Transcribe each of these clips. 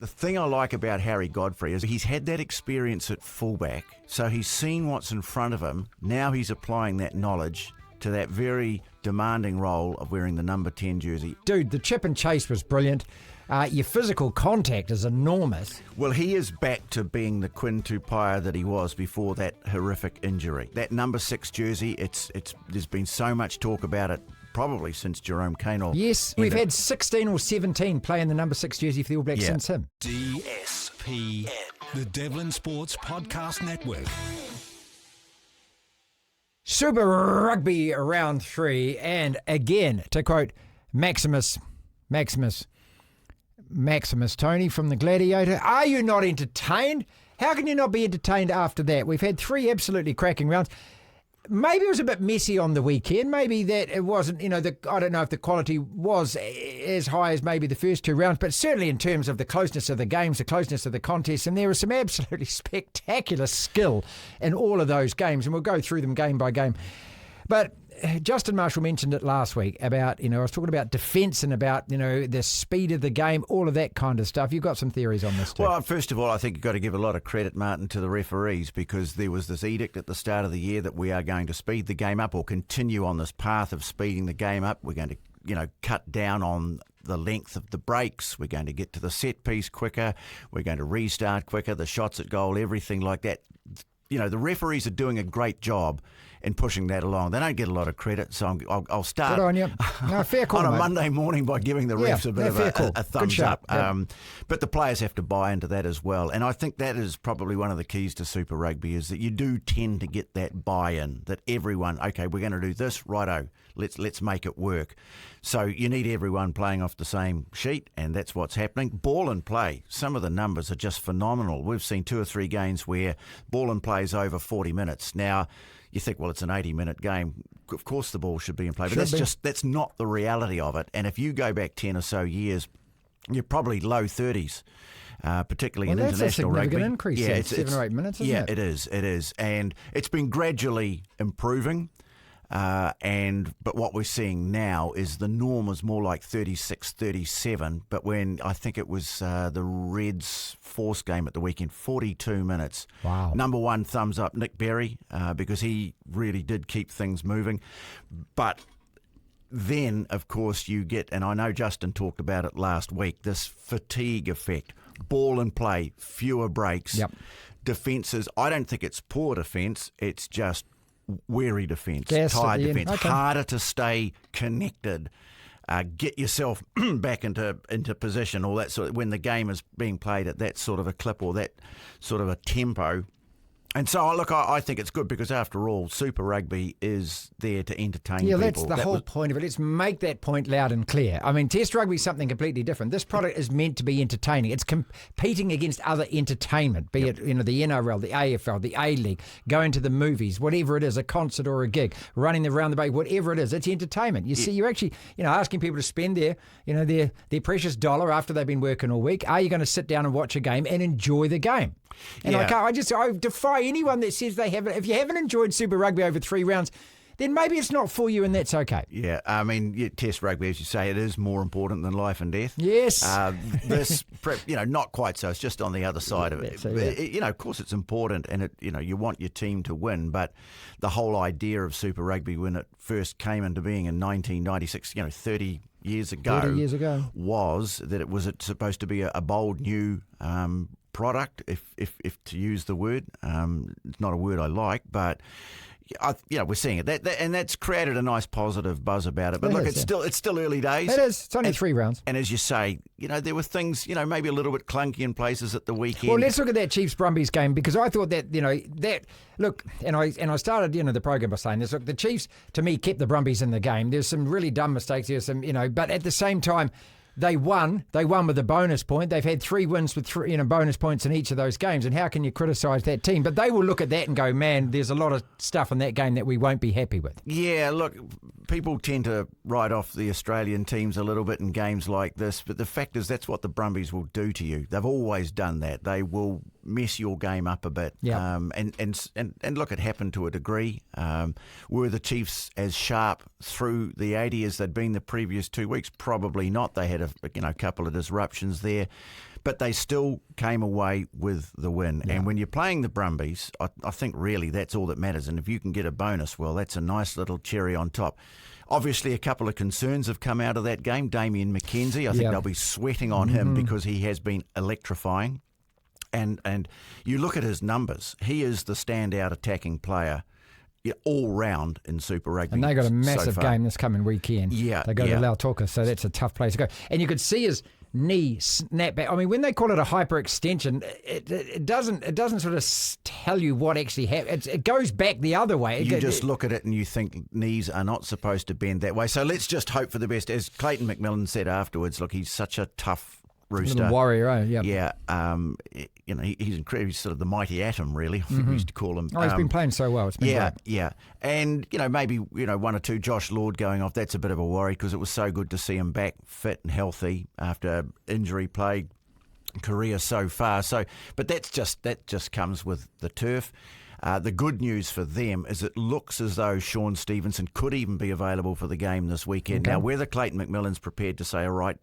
The thing I like about Harry Godfrey is he's had that experience at fullback, so he's seen what's in front of him. Now he's applying that knowledge to that very demanding role of wearing the number 10 jersey. Dude, the chip and chase was brilliant. Your physical contact is enormous. Well, he is back to being the Quinn Tupaea that he was before that horrific injury. That number 6 jersey, there's been so much talk about it probably since Jerome Kaino. Yes, we've had 16 or 17 playing the number 6 jersey for the All Blacks since him. DSPN, the Devlin Sports Podcast Network. Super Rugby round 3, and again, to quote Maximus Tony from The Gladiator, are you not entertained? How can you not be entertained after that? We've had 3 absolutely cracking rounds. Maybe it was a bit messy on the weekend. Maybe that it wasn't, I don't know if the quality was as high as maybe the first 2 rounds, but certainly in terms of the closeness of the games, the closeness of the contests, and there was some absolutely spectacular skill in all of those games, and we'll go through them game by game. But Justin Marshall mentioned it last week about, I was talking about defence and about, the speed of the game, all of that kind of stuff. You've got some theories on this too. Well, first of all, I think you've got to give a lot of credit, Martin, to the referees, because there was this edict at the start of the year that we are going to speed the game up or continue on this path of speeding the game up. We're going to, cut down on the length of the breaks. We're going to get to the set piece quicker. We're going to restart quicker, the shots at goal, everything like that. The referees are doing a great job in pushing that along. They don't get a lot of credit, so I'll start Good on you. No, fair call, on a mate. Monday morning by giving the refs a bit of a thumbs up. But the players have to buy into that as well. And I think that is probably one of the keys to Super Rugby, is that you do tend to get that buy-in, that everyone, okay, we're going to do this, righto, let's make it work. So you need everyone playing off the same sheet, and that's what's happening. Ball and play, some of the numbers are just phenomenal. We've seen 2 or 3 games where ball and play is over 40 minutes. Now, you think, well, it's an 80-minute game. Of course the ball should be in play, but that's not the reality of it. And if you go back 10 or so years, you're probably low 30s, particularly in international rugby. That's a significant increase. Yeah, it's 7 or 8 minutes, isn't it? Yeah, it is. And it's been gradually improving. But what we're seeing now is the norm is more like 36, 37. But when I think it was the Reds Force game at the weekend, 42 minutes. Wow. Number 1, thumbs up, Nick Berry, because he really did keep things moving. But then, of course, you get, and I know Justin talked about it last week, this fatigue effect. Ball and play, fewer breaks. Yep. Defences, I don't think it's poor defence, it's just weary defence, Yes, tired defence, okay. harder to stay connected, get yourself back into position, all that sort of, when the game is being played at that sort of a clip or that sort of a tempo. And so, look, I think it's good because, after all, Super Rugby is there to entertain people. Yeah, that's the whole point of it. Let's make that point loud and clear. I mean, Test Rugby is something completely different. This product is meant to be entertaining. It's competing against other entertainment, be it the NRL, the AFL, the A-League, going to the movies, whatever it is, a concert or a gig, running around the bay, whatever it is, it's entertainment. You see, you're actually, asking people to spend their precious dollar after they've been working all week. Are you going to sit down and watch a game and enjoy the game? And I defy anyone that says they haven't. If you haven't enjoyed Super Rugby over 3 rounds, then maybe it's not for you, and that's okay. Yeah, I mean, Test Rugby, as you say, it is more important than life and death. Yes. This, not quite so. It's just on the other side of it. Of course, it's important, and you want your team to win. But the whole idea of Super Rugby, when it first came into being in 1996, 30 years ago, was that it was supposed to be a bold new product, if to use the word. It's not a word I like, but we're seeing it, and that's created a nice positive buzz about it. But it's still early days. It is. It's only 3 rounds. And as you say, there were things, maybe a little bit clunky in places at the weekend. Well, let's look at that Chiefs Brumbies game, because I thought that look, and I started the program by saying this. Look, the Chiefs to me kept the Brumbies in the game. There's some really dumb mistakes. There's some, but at the same time, They won with a bonus point. They've had 3 wins with bonus points in each of those games. And how can you criticise that team? But they will look at that and go, man, there's a lot of stuff in that game that we won't be happy with. Yeah, look, people tend to write off the Australian teams a little bit in games like this. But the fact is, that's what the Brumbies will do to you. They've always done that. They will mess your game up a bit. Yeah. And look, it happened to a degree. Were the Chiefs as sharp through the 80 as they'd been the previous 2 weeks? Probably not. They had a couple of disruptions there. but they still came away with the win. Yeah. And when you're playing the Brumbies, I think really that's all that matters. And if you can get a bonus, well, that's a nice little cherry on top. Obviously, a couple of concerns have come out of that game. Damian McKenzie, I think they'll be sweating on him because he has been electrifying. And you look at his numbers, he is the standout attacking player all round in Super Rugby. And they got a massive game this coming weekend. Yeah. They go to Lautoka, so that's a tough place to go. And you could see his knee snap back. I mean, when they call it a hyperextension, it doesn't sort of tell you what actually happened. It goes back the other way. You just look at it and you think knees are not supposed to bend that way. So let's just hope for the best. As Clayton McMillan said afterwards, look, he's such a tough rooster. Little warrior, eh? Yep. Yeah. He's incredible. He's sort of the mighty atom, really. I think we used to call him. Oh, he's been playing so well. It's been great. Yeah. And, maybe, one or two, Josh Lord going off, that's a bit of a worry because it was so good to see him back fit and healthy after injury-plagued career so far. But that just comes with the turf. The good news for them is it looks as though Sean Stevenson could even be available for the game this weekend. Okay. Now, whether Clayton McMillan's prepared to say, all right,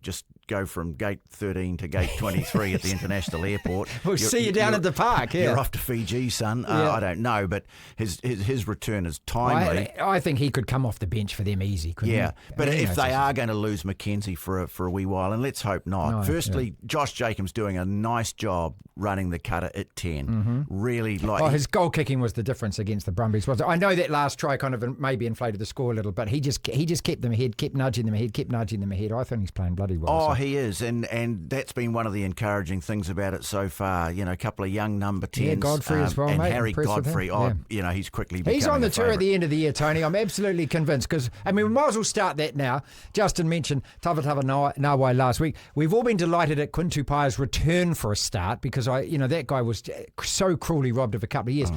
just go from gate 13 to gate 23 at the international airport. We'll see you down at the park. Yeah. You're off to Fiji, son. I don't know, but his return is timely. I think he could come off the bench for them easy, couldn't he? But if they are going to lose McKenzie for a wee while, and let's hope not. No, Firstly, Josh Jacobs doing a nice job running the cutter at 10. Really like... his goal kicking was the difference against the Brumbies, wasn't it? I know that last try kind of maybe inflated the score a little, but he just kept them ahead, kept nudging them ahead. I think he's playing bloody well. He is, and that's been one of the encouraging things about it so far. A couple of young number 10s. Yeah, Godfrey as well, and mate. Harry Godfrey. He's quickly becoming He's on the tour favourite. at the end of the year, Tony. I'm absolutely convinced because, we might as well start that now. Justin mentioned Tawatawa Nawai last week. We've all been delighted at Quinn Tupaea's return for a start because that guy was so cruelly robbed of a couple of years.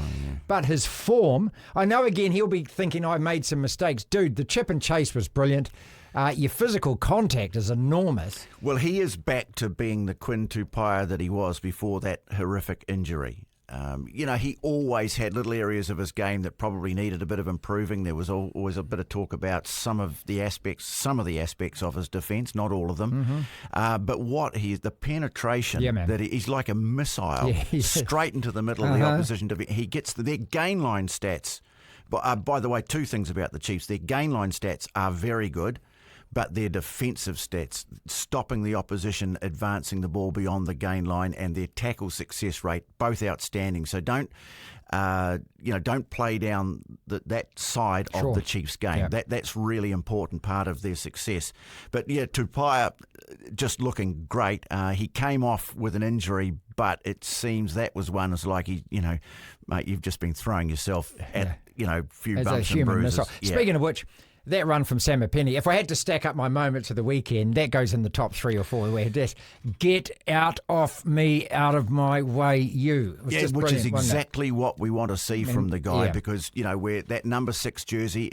But his form, I know again he'll be thinking I made some mistakes. Dude, the chip and chase was brilliant. Your physical contact is enormous. Well, he is back to being the Quinn Tupaea that he was before that horrific injury. He always had little areas of his game that probably needed a bit of improving. There was always a bit of talk about some of the aspects of his defence, not all of them. But the penetration, that he's like a missile straight into the middle of the opposition defence. He gets their gain line stats. But by the way, two things about the Chiefs. Their gain line stats are very good, but their defensive stats, stopping the opposition, advancing the ball beyond the gain line, and their tackle success rate, both outstanding. So don't play down that side of the Chiefs' game. Yeah. That's really important part of their success. But Tupaea just looking great. He came off with an injury, but it seems that was one that's like mate, you've just been throwing yourself at a few as bumps and bruises. Speaking of which, that run from Samipeni, if I had to stack up my moments of the weekend, that goes in the top 3 or 4. Where just get out of me, out of my way, you. Which is exactly what we want to see from the guy because where that number 6 jersey,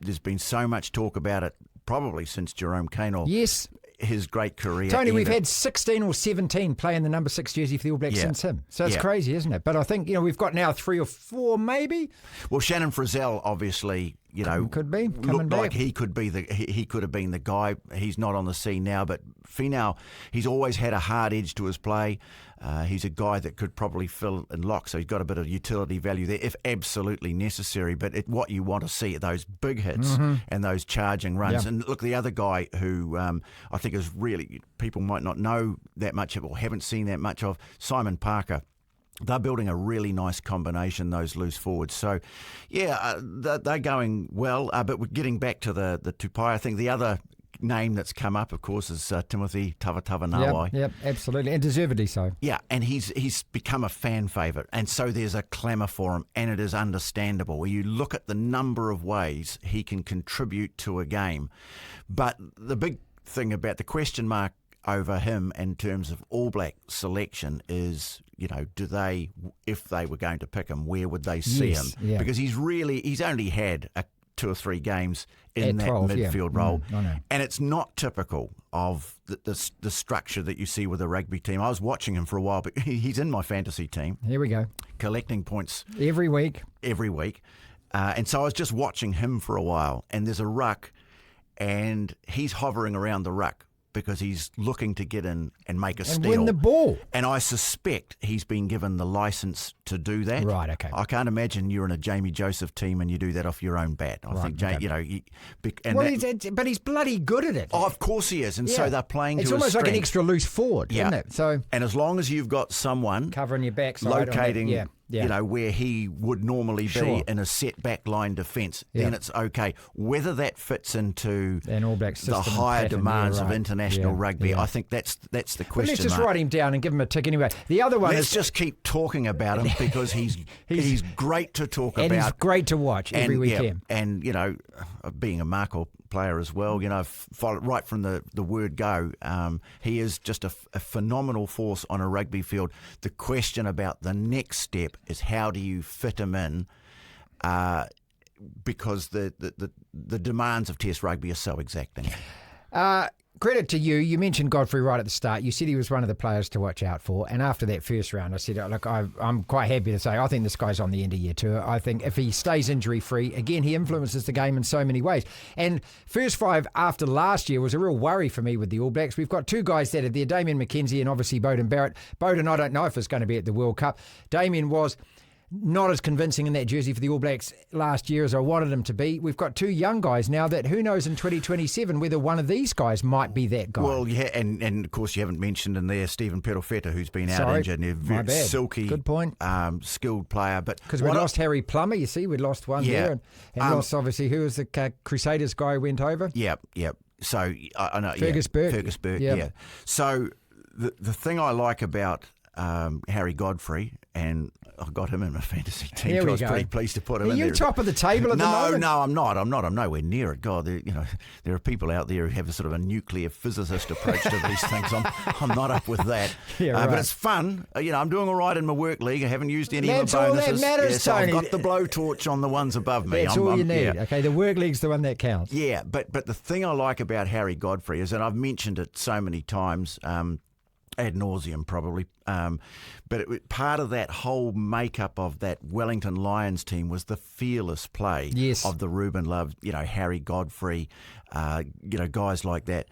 there's been so much talk about it probably since Jerome Kaynor. Yes. His great career. Tony, we've had 16 or 17 playing the number 6 jersey for the All Blacks since him. So it's crazy, isn't it? But I think, we've got now 3 or 4 maybe. Well, Shannon Frizzell obviously, could be looked like he could be he could have been the guy. He's not on the scene now, but Finau, he's always had a hard edge to his play. He's a guy that could probably fill and lock, so he's got a bit of utility value there if absolutely necessary. But what you want to see are those big hits and those charging runs. And look, the other guy who I think is really, people might not know that much of or haven't seen that much of, Simon Parker. They're building a really nice combination, those loose forwards. So, they're going well. But we're getting back to the Tupaea. I think the other name that's come up, of course, is Timothy Tawatawa Nawai. Yep, absolutely, and deservedly so. Yeah, and he's become a fan favourite, and so there's a clamour for him, and it is understandable. Where you look at the number of ways he can contribute to a game, but the big thing about the question mark over him in terms of All Black selection is, do they, if they were going to pick him, where would they see him? Yeah. Because he's only had 2 or 3 games in that 12, midfield role. I know. And it's not typical of the structure that you see with a rugby team. I was watching him for a while, but he's in my fantasy team. Here we go. Collecting points. Every week. And so I was just watching him for a while, and there's a ruck, and he's hovering around the ruck. because he's looking to get in and make a steal. And win the ball. And I suspect he's been given the licence to do that. Right, okay. I can't imagine you're in a Jamie Joseph team and you do that off your own bat. I think, but he's bloody good at it. Oh, of course he is. And so they're playing to his strengths. It's almost like an extra loose forward, isn't it? So, and as long as you've got someone covering your backside, locating, where he would normally be in a set back line defence, then it's okay. Whether that fits into the higher demands of international rugby, I think that's the question. Well, let's just write him down and give him a tick anyway. The other one let's just keep talking about him because he's great to talk about. And he's great to watch every weekend. And, being a Markle player as well, right from the word go, he is just a phenomenal force on a rugby field. The question about the next step is how do you fit him in, because the demands of Test rugby are so exacting. Credit to you. You mentioned Godfrey right at the start. You said he was one of the players to watch out for. And after that first round, I said, look, I'm quite happy to say I think this guy's on the end of year tour. I think if he stays injury-free, again, he influences the game in so many ways. And first five after last year was a real worry for me with the All Blacks. We've got two guys that are there, Damian McKenzie and obviously Beauden Barrett. Beauden, I don't know if it's going to be at the World Cup. Damian was not as convincing in that jersey for the All Blacks last year as I wanted him to be. We've got two young guys now that who knows in 2027 whether one of these guys might be that guy. Well, yeah, and of course you haven't mentioned in there Stephen Perofeta, who's been out injured. And my bad. Silky, good point. Skilled player. Because we lost Harry Plummer, you see, we lost one there. And lost, obviously, who was the Crusaders guy who went over? Yep. So, I know. Fergus Burke. Fergus Burke, yeah. So, the thing I like about Harry Godfrey, and I got him in my fantasy team. I was pretty pleased to put him in there. Are you top of the table at the moment? No, I'm not. I'm nowhere near it. God, there are people out there who have a sort of a nuclear physicist approach to these things. I'm not up with that. But it's fun. I'm doing all right in my work league. I haven't used any of my bonuses. That's all that matters, so Tony. I've got the blowtorch on the ones above me. That's all you need. Yeah. Okay, the work league's the one that counts. Yeah, but the thing I like about Harry Godfrey is, and I've mentioned it so many times, ad nauseum probably, but part of that whole makeup of that Wellington Lions team was the fearless play of the Ruben Love, Harry Godfrey, guys like that.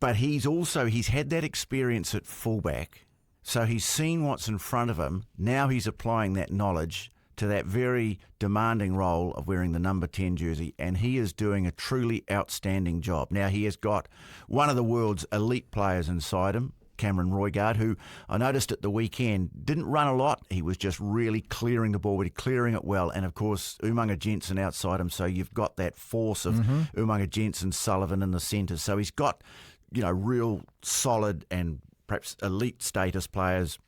But he's had that experience at fullback, so he's seen what's in front of him. Now he's applying that knowledge to that very demanding role of wearing the number 10 jersey, and he is doing a truly outstanding job. Now, he has got one of the world's elite players inside him, Cameron Roigard, who I noticed at the weekend didn't run a lot. He was just really clearing the ball, but clearing it well. And, of course, Umaga Jensen outside him, so you've got that force of Umaga Jensen, Sullivan in the centre. So he's got, real solid and perhaps elite status players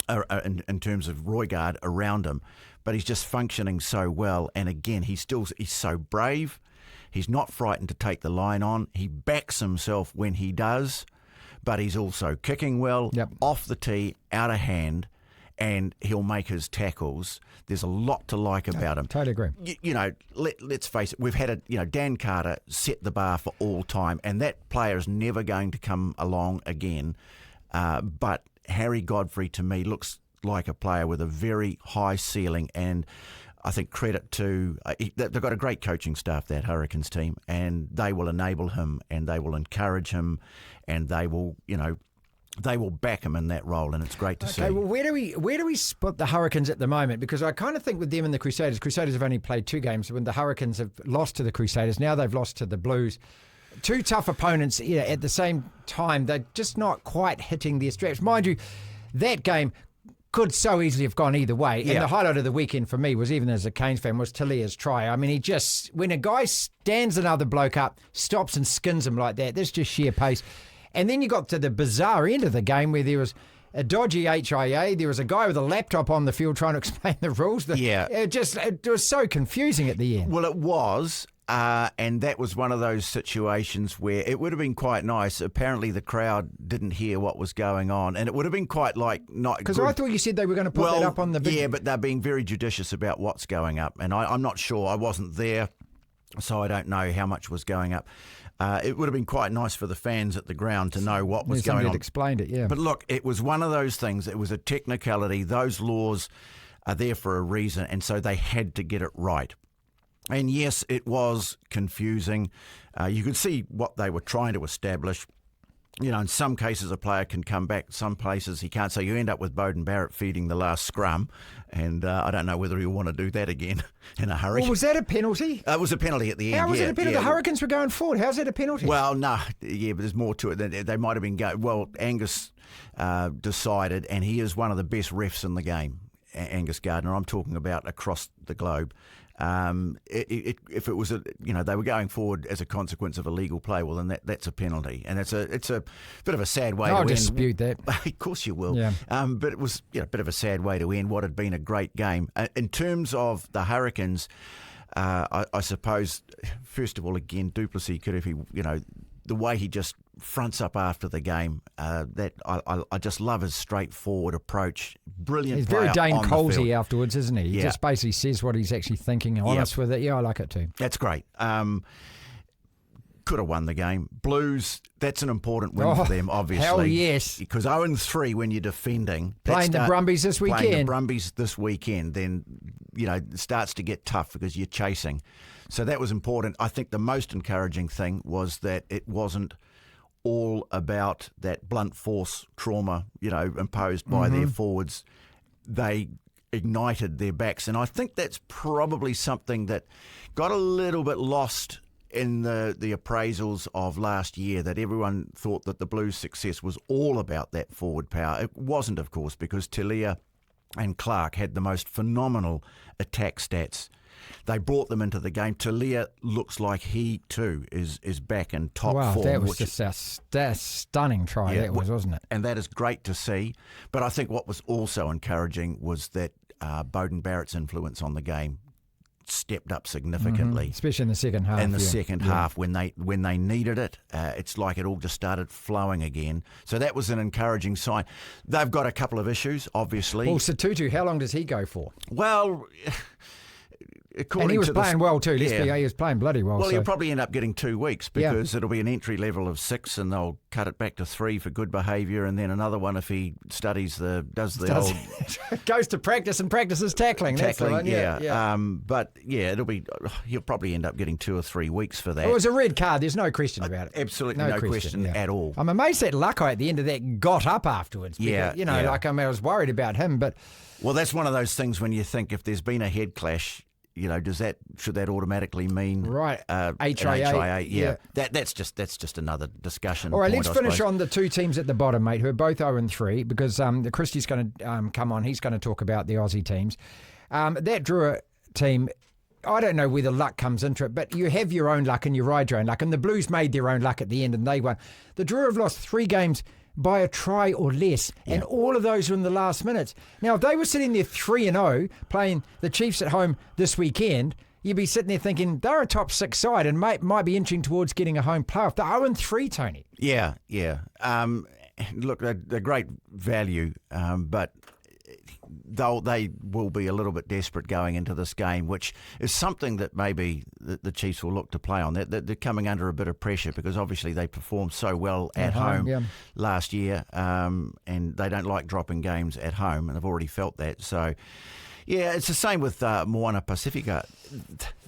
in terms of Roigard around him. But he's just functioning so well. And again, he's so brave. He's not frightened to take the line on. He backs himself when he does, but he's also kicking well, off the tee, out of hand, and he'll make his tackles. There's a lot to like about him. Totally agree. Let's face it, we've had Dan Carter set the bar for all time, and that player is never going to come along again. But Harry Godfrey, to me, looks like a player with a very high ceiling, and I think credit to they've got a great coaching staff, that Hurricanes team, and they will enable him and they will encourage him and they will back him in that role, and it's great to see. Well, where do we spot the Hurricanes at the moment? Because I kind of think with them and the Crusaders have only played 2 games. When the Hurricanes have lost to the Crusaders, now they've lost to the Blues. 2 tough opponents at the same time. They're just not quite hitting their straps. Mind you, that game could so easily have gone either way. And the highlight of the weekend for me was, even as a Canes fan, was Talia's try. I mean, when a guy stands another bloke up, stops and skins him like that, that's just sheer pace. And then you got to the bizarre end of the game where there was a dodgy HIA. There was a guy with a laptop on the field trying to explain the rules. It was so confusing at the end. Well, it was. And that was one of those situations where it would have been quite nice. Apparently, the crowd didn't hear what was going on, and it would have been quite not. Because I thought you said they were going to put that up on the big. Yeah, but they're being very judicious about what's going up, and I'm not sure. I wasn't there, so I don't know how much was going up. It would have been quite nice for the fans at the ground to know what was going on. Somebody had explained it, yeah. But look, it was one of those things. It was a technicality. Those laws are there for a reason, and so they had to get it right. And yes, it was confusing. You could see what they were trying to establish. In some cases a player can come back, some places he can't. So you end up with Beauden Barrett feeding the last scrum, and I don't know whether he'll want to do that again in a hurry. Well, was that a penalty? It was a penalty at the end. How was it a penalty? The Hurricanes were going forward. How's that a penalty? Well, no, but there's more to it. They might have been going. Well, Angus decided, and he is one of the best refs in the game, Angus Gardner. I'm talking about across the globe. If it was they were going forward as a consequence of illegal play, well then that's a penalty, and it's a bit of a sad way to end. I'll dispute that. Of course you will. Yeah. But it was a bit of a sad way to end what had been a great game. In terms of the Hurricanes, I suppose first of all, again, Duplessis could have the way he just fronts up after the game, that I just love his straightforward approach. Brilliant. He's very Dane Colesy afterwards, isn't he? He just basically says what he's actually thinking and honest with it. Yeah, I like it too. That's great. Could have won the game. Blues, that's an important win for them, obviously. Hell yes. Because 0-3 when you're defending. Playing the Brumbies this weekend. Playing the Brumbies this weekend, then, it starts to get tough because you're chasing. So that was important. I think the most encouraging thing was that it wasn't all about that blunt force trauma, imposed by their forwards. They ignited their backs. And I think that's probably something that got a little bit lost in the appraisals of last year, that everyone thought that the Blues' success was all about that forward power. It wasn't, of course, because Tupaea and Clark had the most phenomenal attack stats. They brought them into the game. Tupaea looks like he too is back in top form. Wow, that was just a stunning try, wasn't it? And that is great to see. But I think what was also encouraging was that Beauden Barrett's influence on the game stepped up significantly, especially in the second half. In the second half, when they needed it, it's like it all just started flowing again. So that was an encouraging sign. They've got a couple of issues, obviously. Well, Satutu, how long does he go for? Well, and he was playing well too. He was playing bloody well. Well, he'll probably end up getting 2 weeks because it'll be an entry level of 6, and they'll cut it back to 3 for good behaviour, and then another one if he old goes to practice and practices tackling. That's the one. But he'll probably end up getting 2 or 3 weeks for that. It was a red card. There's no question about it. Absolutely no question at all. I'm amazed that Luckeye at the end of that got up afterwards. Because, I was worried about him, but well, that's one of those things when you think if there's been a head clash. Should that automatically mean HIA? Yeah. That's just another discussion. All right, let's finish on the two teams at the bottom, mate, who are both 0-3, because the Christie's going to come on. He's going to talk about the Aussie teams. That Drua team, I don't know whether luck comes into it, but you have your own luck and you ride your own luck. And the Blues made their own luck at the end and they won. The Drua have lost 3 games by a try or less, and all of those were in the last minutes. Now, if they were sitting there 3-0, playing the Chiefs at home this weekend, you'd be sitting there thinking they're a top 6 side and might be inching towards getting a home playoff. They're 0-3, Tony. Yeah. Look, they're great value, but they will be a little bit desperate going into this game, which is something that maybe the Chiefs will look to play on. They're coming under a bit of pressure because obviously they performed so well at home last year, and they don't like dropping games at home, and they've already felt that. So, it's the same with Moana Pacifica.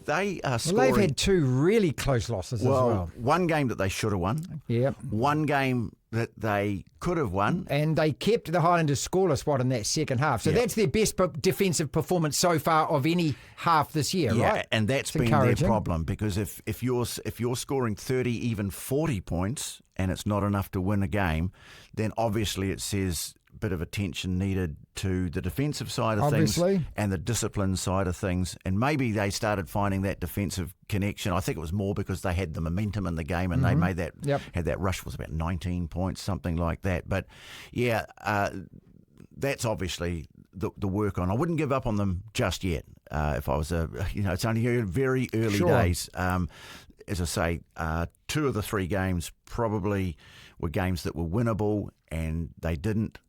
They are scoring. Well, they've had 2 really close losses as well. One game that they should have won. Yep. One game that they could have won. And they kept the Highlanders scoreless in that second half. So that's their best defensive performance so far of any half this year, right? And that's been their problem, because if you're scoring 30, even 40 points, and it's not enough to win a game, then obviously it says bit of attention needed to the defensive side of things and the discipline side of things. And maybe they started finding that defensive connection. I think it was more because they had the momentum in the game and they made that, had that rush, was about 19 points, something like that. But that's obviously the work on. I wouldn't give up on them just yet. If I was it's only very early days. As I say, 2 of the 3 games probably were games that were winnable, and they didn't.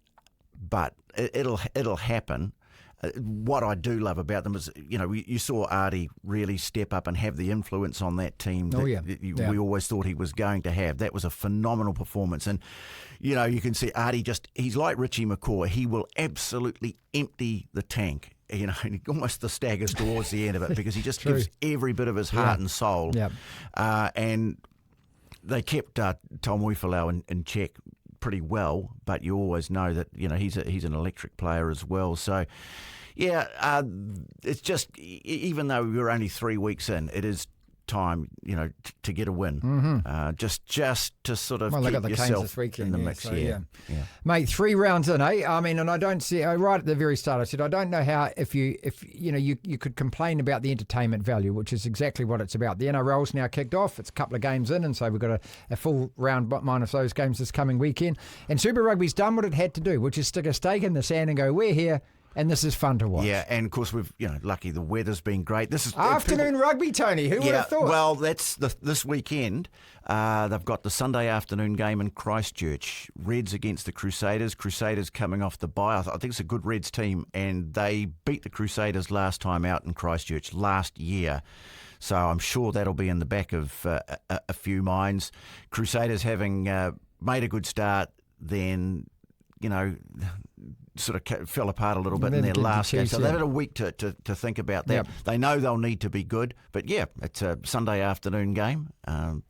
But it'll happen. What I do love about them is, you saw Artie really step up and have the influence on that team that we always thought he was going to have. That was a phenomenal performance. And, you can see Artie he's like Richie McCaw. He will absolutely empty the tank. almost the staggers towards the end of it because he just gives every bit of his heart and soul. Yep. And they kept Tom Uifalau in check pretty well, but you always know that he's an electric player as well. So, it's just even though we're only 3 weeks in, it is time to get a win. Just to sort of keep yourself in the mix. Yeah. Mate, 3 rounds in, eh? I mean, and I don't see right at the very start. I said I don't know how if you could complain about the entertainment value, which is exactly what it's about. The NRL's now kicked off. It's a couple of games in, and so we've got a full round minus those games this coming weekend. And Super Rugby's done what it had to do, which is stick a stake in the sand and go, we're here. And this is fun to watch. Yeah, and of course we've lucky the weather's been great. This is afternoon rugby, Tony. Who would have thought? Well, that's this weekend. They've got the Sunday afternoon game in Christchurch. Reds against the Crusaders. Crusaders coming off the bye. I think it's a good Reds team, and they beat the Crusaders last time out in Christchurch last year. So I'm sure that'll be in the back of a few minds. Crusaders having made a good start, then sort of fell apart a little bit in their last game. So they've had a week to think about that. Yep. They know they'll need to be good. But, it's a Sunday afternoon game. Time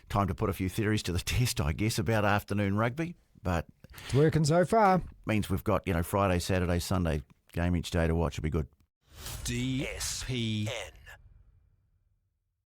to put a few theories to the test, I guess, about afternoon rugby. But it's working so far. Means we've got, Friday, Saturday, Sunday game each day to watch. It'll be good. DSPN.